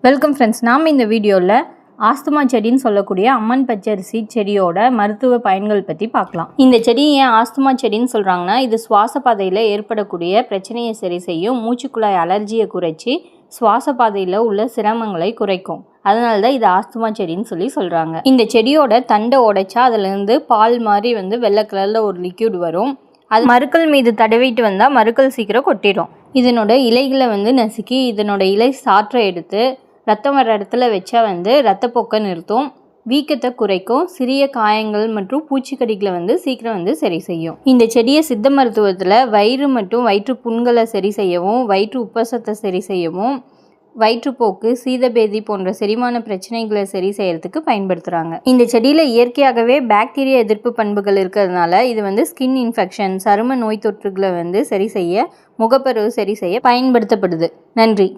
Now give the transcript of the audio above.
Welcome friends. நாம் இந்த வீடியோவில் ஆஸ்துமா செடின்னு சொல்லக்கூடிய அம்மன் பச்சரிசி செடியோட மருத்துவ பயன்கள் பற்றி பார்க்கலாம். இந்த செடி ஏன் ஆஸ்துமா செடின்னு சொல்கிறாங்கன்னா, இது சுவாச பாதையில் ஏற்படக்கூடிய பிரச்சனையை சரி செய்யும், மூச்சுக்குழாய் அலர்ஜியை குறைச்சி சுவாச பாதையில் உள்ள சிரமங்களை குறைக்கும். அதனால தான் இது ஆஸ்துமா செடின்னு சொல்கிறாங்க. இந்த செடியோட தண்டை உடைச்சா அதுலேருந்து பால் மாதிரி வெள்ளை கலரில் ஒரு லிக்யூட் வரும். அது மருக்கள் மீது தடவிட்டு வந்தால் மருக்கள் சீக்கிரம் கொட்டிடும். இதனோட இலைகளை நசுக்கி இதனோட இலை சாற்றை எடுத்து ரத்தம் வர இடத்துல வச்சா ரத்தப்போக்கை நிறுத்தும், வீக்கத்தை குறைக்கும், சிறிய காயங்கள் மற்றும் பூச்சிக்கடிகளை சீக்கிரம் சரி செய்யும். இந்த செடியை சித்த மருத்துவத்தில் வயிறு மற்றும் வயிற்று புண்களை சரி செய்யவும், வயிற்று உப்பசத்தை சரி செய்யவும், வயிற்றுப்போக்கு, சீதபேதி போன்ற செரிமான பிரச்சனைகளை சரி செய்யறதுக்கு பயன்படுத்துகிறாங்க. இந்த செடியில் இயற்கையாகவே பாக்டீரியா எதிர்ப்பு பண்புகள் இருக்கிறதுனால இது ஸ்கின் இன்ஃபெக்ஷன், சரும நோய் தொற்றுகளை சரி செய்ய, முகப்பருவு சரி செய்ய பயன்படுத்தப்படுது. நன்றி.